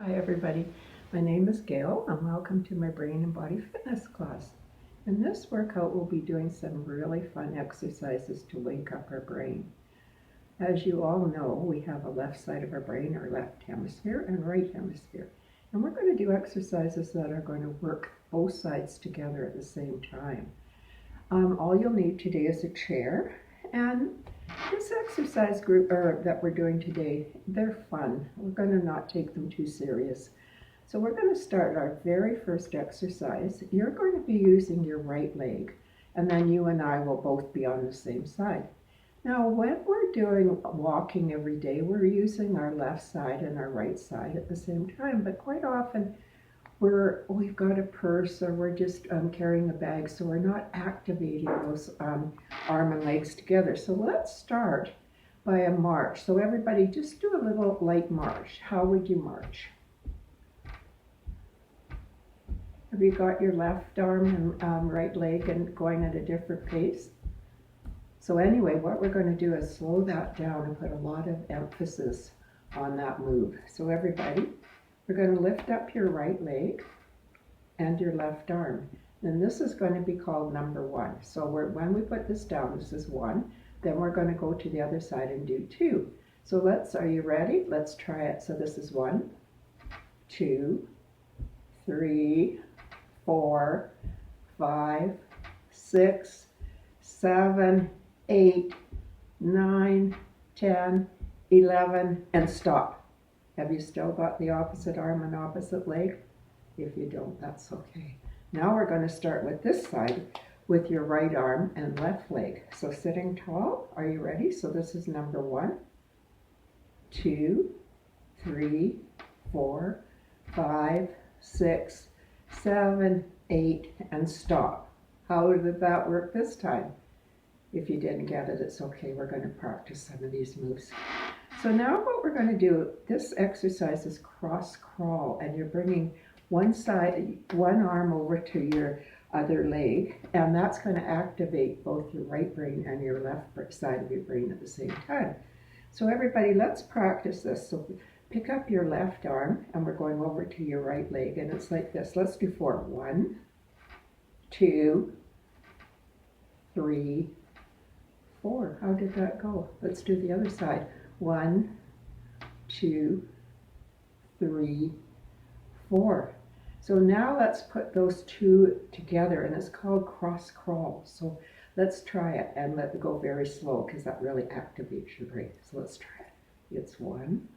Hi everybody, my name is Gail and welcome to my brain and body fitness class. In this workout we'll be doing some really fun exercises to wake up our brain. As you all know, we have a left side of our brain, our left hemisphere, and right hemisphere. And we're going to do exercises that are going to work both sides together at the same time. All you'll need today is a chair, and this exercise group that we're doing today, they're fun. We're going to not take them too serious. So we're going to start our very first exercise. You're going to be using your right leg, and then you and I will both be on the same side. Now when we're doing walking every day, we're using our left side and our right side at the same time, but quite often we've got a purse or we're just carrying a bag, so we're not activating those arm and legs together. So let's start by a march. So everybody just do a little light march. How would you march? Have you got your left arm and right leg and going at a different pace? So anyway, what we're going to do is slow that down and put a lot of emphasis on that move. So everybody, we're going to lift up your right leg and your left arm. And this is going to be called number one. So when we put this down, this is one. Then we're going to go to the other side and do two. So are you ready? Let's try it. So this is 1, 2, 3, 4, 5, 6, 7, 8, 9, 10, 11, and stop. Have you still got the opposite arm and opposite leg? If you don't, that's okay. Now we're going to start with this side with your right arm and left leg. So sitting tall, are you ready? So this is number 1, 2, 3, 4, 5, 6, 7, 8, and stop. How did that work this time? If you didn't get it, it's okay. We're going to practice some of these moves. So now what we're going to do, this exercise is cross crawl, and you're bringing one arm over to your other leg, and that's going to activate both your right brain and your left side of your brain at the same time. So everybody, let's practice this. So pick up your left arm, and we're going over to your right leg, and it's like this. Let's do 4. 1, 2, 3, 4. How did that go? Let's do the other side. 1, 2, 3, 4. So now let's put those two together, and it's called cross crawl. So let's try it, and let it go very slow because that really activates your brain. So let's try it. It's 1,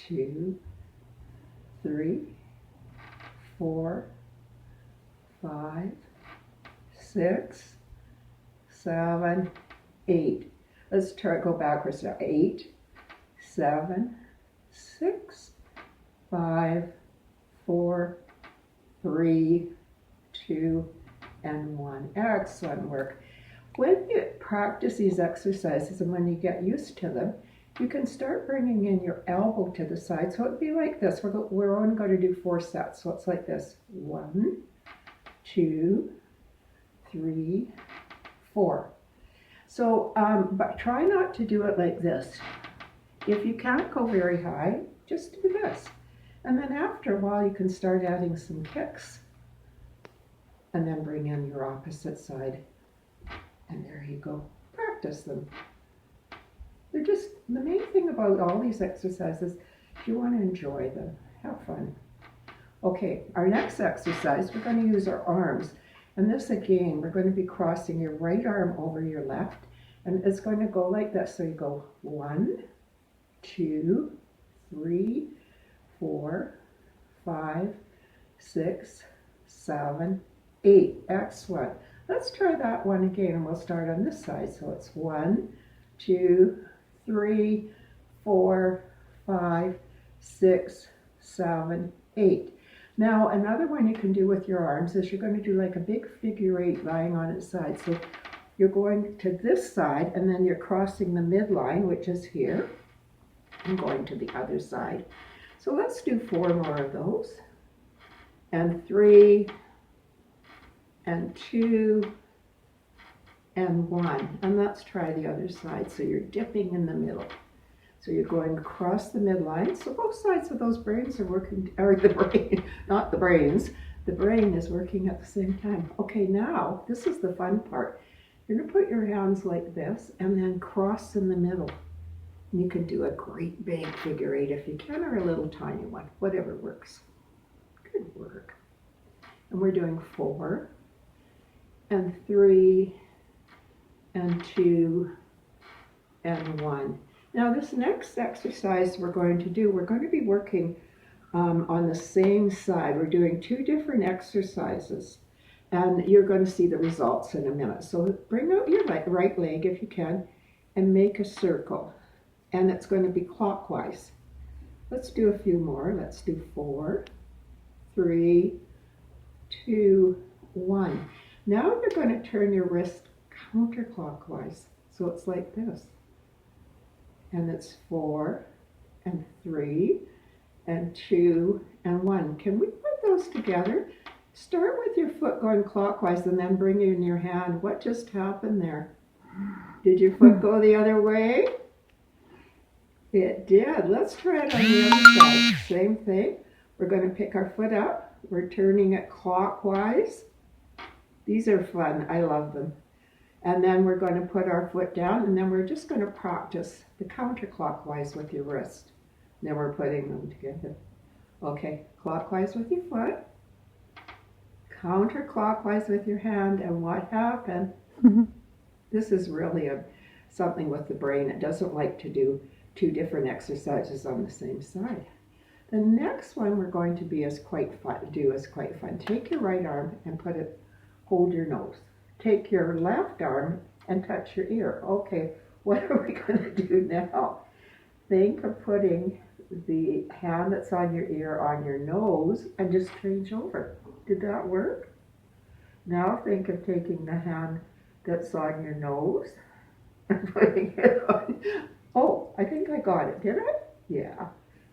2, 3, 4, 5, 6, 7, 8. Let's go backwards now. 8, 7, 6, 5, 4, 3, 2, and 1. Excellent work. When you practice these exercises and when you get used to them, you can start bringing in your elbow to the side. So it'd be like this. We're only going to do 4 sets. So it's like this. 1, 2, 3, 4. So, but try not to do it like this. If you can't go very high, just do this. And then after a while, you can start adding some kicks. And then bring in your opposite side. And there you go. Practice them. They're just, the main thing about all these exercises, you want to enjoy them. Have fun. Okay, our next exercise, we're going to use our arms. And this again, we're going to be crossing your right arm over your left. And it's going to go like this. So you go 1, 2, 3, 4, 5, 6, 7, 8. Excellent. Let's try that one again, and we'll start on this side. So it's 1, 2, 3, 4, 5, 6, 7, 8. Now, another one you can do with your arms is you're going to do like a big figure 8 lying on its side. So you're going to this side, and then you're crossing the midline, which is here, and going to the other side. So let's do 4 more of those. And 3, and 2, and 1. And let's try the other side. So you're dipping in the middle. So you're going across the midline. So both sides of those brains are working, or the brain, not the brains. The brain is working at the same time. Okay, now this is the fun part. You're going to put your hands like this and then cross in the middle. You can do a great big figure eight if you can, or a little tiny one, whatever works. Good work. And we're doing 4 and 3 and 2 and 1. Now this next exercise we're going to be working on the same side. We're doing 2 different exercises, and you're going to see the results in a minute. So bring out your right leg if you can and make a circle, and it's going to be clockwise. Let's do a few more. Let's do 4, 3, 2, 1. Now you're going to turn your wrist counterclockwise, so it's like this. And it's 4 and 3 and 2 and 1. Can we put those together? Start with your foot going clockwise and then bring in your hand. What just happened there? Did your foot go the other way? It did. Let's try it on the other side. Same thing. We're going to pick our foot up. We're turning it clockwise. These are fun. I love them. And then we're going to put our foot down, and then we're just going to practice the counterclockwise with your wrist. Then we're putting them together. Okay, clockwise with your foot, counterclockwise with your hand, and what happened? This is really something with the brain. It doesn't like to do 2 different exercises on the same side. The next one we're going to be is quite fun. Take your right arm and hold your nose. Take your left arm and touch your ear. Okay, what are we going to do now? Think of putting the hand that's on your ear on your nose and just change over. Did that work? Now think of taking the hand that's on your nose and putting it on. Oh, I think I got it. Did I? Yeah.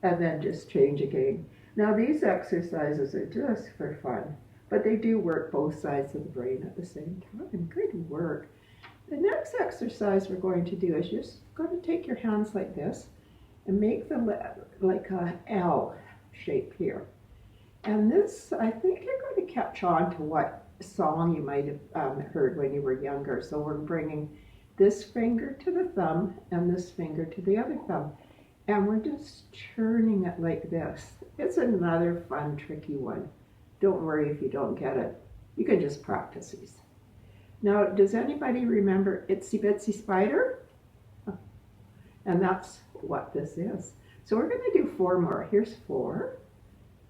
And then just change again. Now these exercises are just for fun, but they do work both sides of the brain at the same time. Good work. The next exercise we're going to do is just going to take your hands like this and make them like a L shape here. And this, I think you're going to catch on to what song you might have heard when you were younger. So we're bringing this finger to the thumb and this finger to the other thumb. And we're just turning it like this. It's another fun, tricky one. Don't worry if you don't get it. You can just practice these. Now, does anybody remember Itsy Bitsy Spider? And that's what this is. So we're going to do 4 more. Here's 4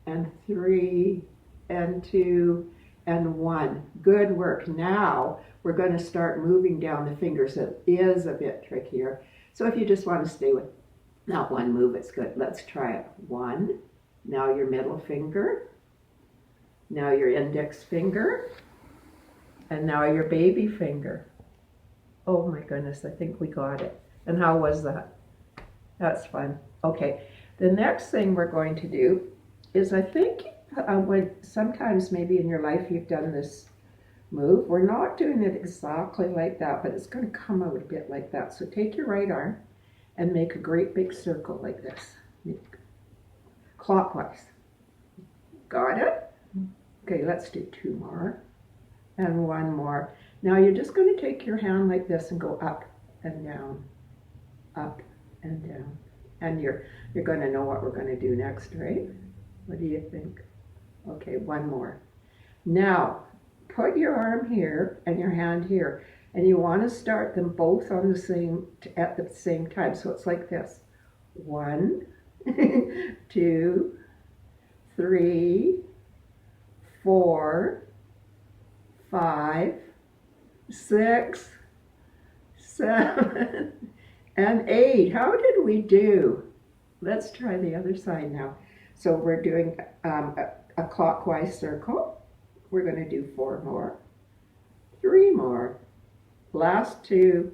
and 3 and 2 and 1. Good work. Now we're going to start moving down the fingers. It is a bit trickier. So if you just want to stay with not one move, it's good. Let's try it. 1. Now your middle finger. Now your index finger. And now your baby finger. Oh my goodness, I think we got it. And how was that? That's fun. Okay, the next thing we're going to do is, I think when sometimes maybe in your life you've done this move. We're not doing it exactly like that, but it's going to come out a bit like that. So take your right arm and make a great big circle like this. Clockwise. Got it? Okay, let's do 2 more and 1 more. Now you're just going to take your hand like this and go up and down, up and down. And you're going to know what we're going to do next, right? What do you think? Okay, 1 more. Now, put your arm here and your hand here, and you want to start them both on at the same time. So it's like this. 1, 2, 3, 4, 5, 6, 7, and 8. How did we do? Let's try the other side now. So we're doing a clockwise circle. We're going to do 4 more, 3 more, last 2,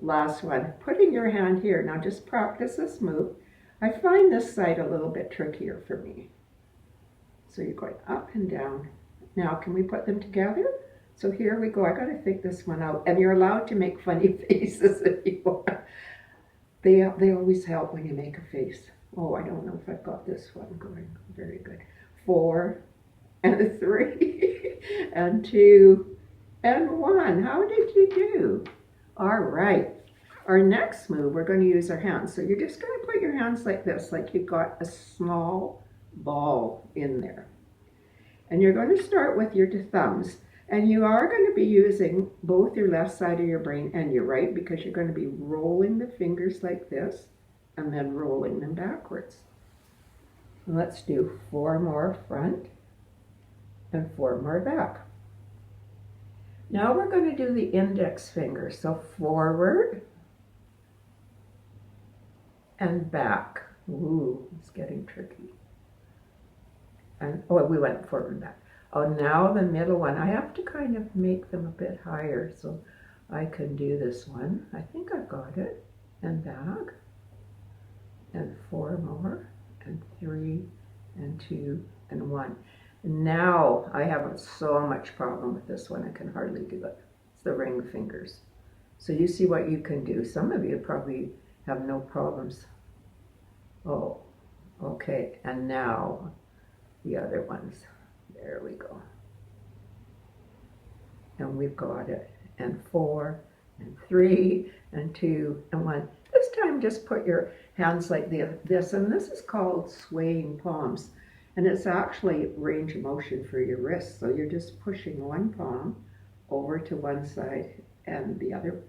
last 1. Putting your hand here. Now just practice this move. I find this side a little bit trickier for me. So you're going up and down. Now can we put them together? So here we go. I got to think this one out. And you're allowed to make funny faces if you want. They always help when you make a face. Oh, I don't know if I've got this one going. Very good. 4 and a 3 and 2 and 1. How did you do? All right. Our next move, we're going to use our hands. So you're just going to put your hands like this, like you've got a small ball in there. And you're going to start with your thumbs. And you are going to be using both your left side of your brain and your right, because you're going to be rolling the fingers like this and then rolling them backwards. Let's do 4 more front and 4 more back. Now we're going to do the index finger. So forward and back. Ooh, it's getting tricky. And oh, we went forward and back. Oh, now the middle one. I have to kind of make them a bit higher so I can do this one. I think I've got it. And back. And 4 more. And 3 and 2 and 1. Now I have so much problem with this one, I can hardly do it. It's the ring fingers. So you see what you can do. Some of you probably have no problems. Oh, okay. And now the other ones. There we go. And we've got it. And 4 and 3 and 2 and 1. This time just put your hands like this, and this is called swaying palms. And it's actually range of motion for your wrists. So you're just pushing one palm over to one side and the other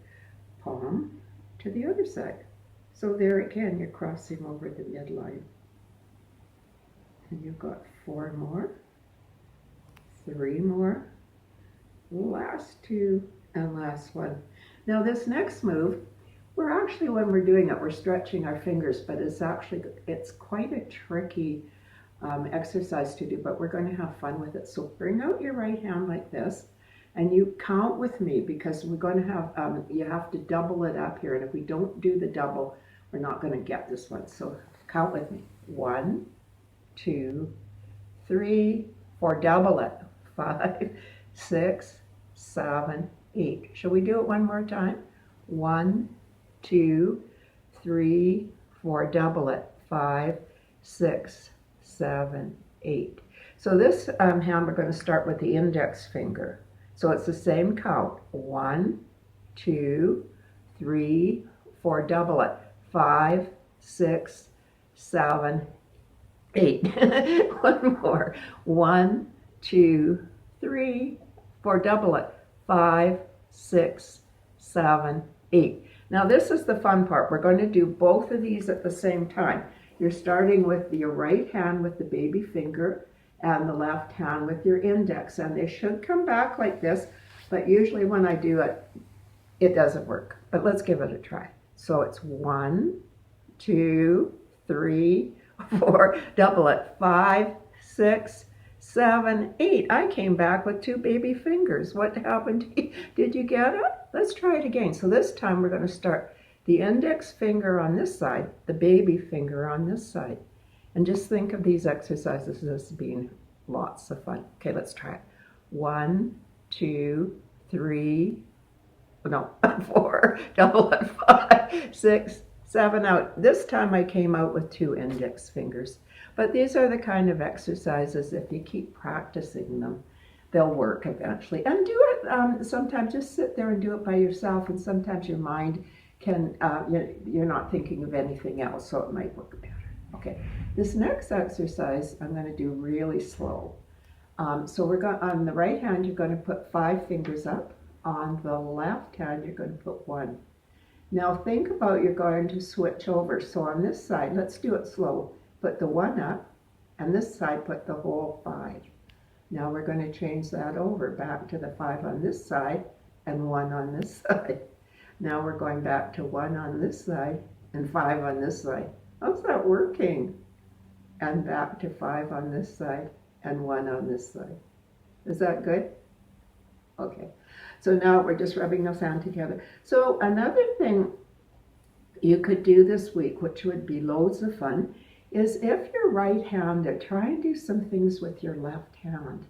palm to the other side. So there again, you're crossing over the midline. And you've got 4 more, 3 more, last 2, and last 1. Now this next move, we're actually, when we're doing it, we're stretching our fingers, but it's quite a tricky exercise to do, but we're going to have fun with it. So bring out your right hand like this, and you count with me, because we're going to have, you have to double it up here, and if we don't do the double, we're not going to get this one. So count with me. 1, 2, 3, 4, double it. 5, 6, 7, 8. Shall we do it one more time? 1, 2, 3, 4, double it. 5, 6, 7, 8. So this hand, we're going to start with the index finger. So it's the same count. 1, 2, 3, 4, double it. 5, 6, 7, 8. One more. 1, 2, 3, 4, double it. 5, 6, 7, 8. Now this is the fun part. We're going to do both of these at the same time. You're starting with your right hand with the baby finger and the left hand with your index. And they should come back like this, but usually when I do it, it doesn't work. But let's give it a try. So it's 1, 2, 3, 4, double it. 5, 6, 7, 8. I came back with 2 baby fingers. What happened? Did you get it? Let's try it again. So this time we're going to start the index finger on this side, the baby finger on this side. And just think of these exercises as being lots of fun. Okay, let's try it. 1, 2, 3, no, 4, double it. 5, 6, 7 out. This time I came out with 2 index fingers. But these are the kind of exercises, if you keep practicing them, they'll work eventually. And do it, sometimes just sit there and do it by yourself, and sometimes your mind can, you're not thinking of anything else, so it might work better. Okay, this next exercise I'm going to do really slow. So we're going, on the right hand, you're going to put 5 fingers up. On the left hand, you're going to put 1. Now think about, you're going to switch over. So on this side, let's do it slow. Put the 1 up, and this side put the whole 5. Now we're going to change that over back to the 5 on this side and 1 on this side. Now we're going back to 1 on this side and 5 on this side. How's that working? And back to 5 on this side and 1 on this side. Is that good? Okay. So now we're just rubbing those hands together. So another thing you could do this week, which would be loads of fun, is if you're right-handed, try and do some things with your left hand.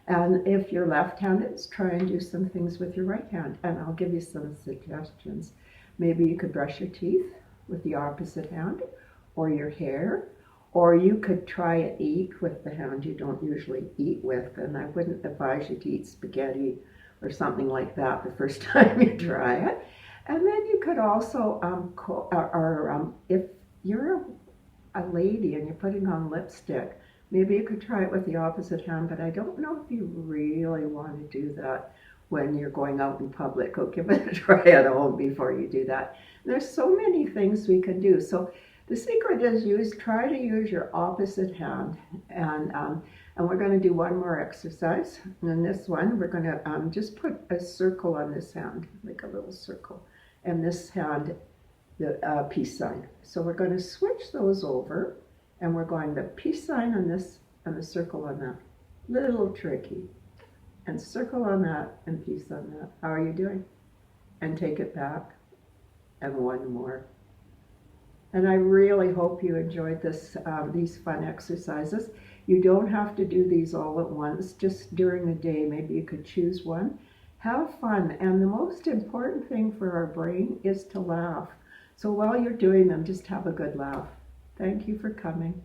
And if you're left-handed, try and do some things with your right hand. And I'll give you some suggestions. Maybe you could brush your teeth with the opposite hand, or your hair, or you could try and eat with the hand you don't usually eat with, and I wouldn't advise you to eat spaghetti or something like that the first time you try it. And then you could also, if you're a lady and you're putting on lipstick, maybe you could try it with the opposite hand, but I don't know if you really want to do that when you're going out in public. Go give it a try at home before you do that. There's so many things we can do. So the secret is try to use your opposite hand, and we're going to do one more exercise. And in this one, we're going to just put a circle on this hand, like a little circle, and this hand, the peace sign. So we're going to switch those over, and we're going the peace sign on this and the circle on that. Little tricky. And circle on that and peace on that. How are you doing? And take it back. And one more. And I really hope you enjoyed these fun exercises. You don't have to do these all at once, just during the day. Maybe you could choose one. Have fun. And the most important thing for our brain is to laugh. So while you're doing them, just have a good laugh. Thank you for coming.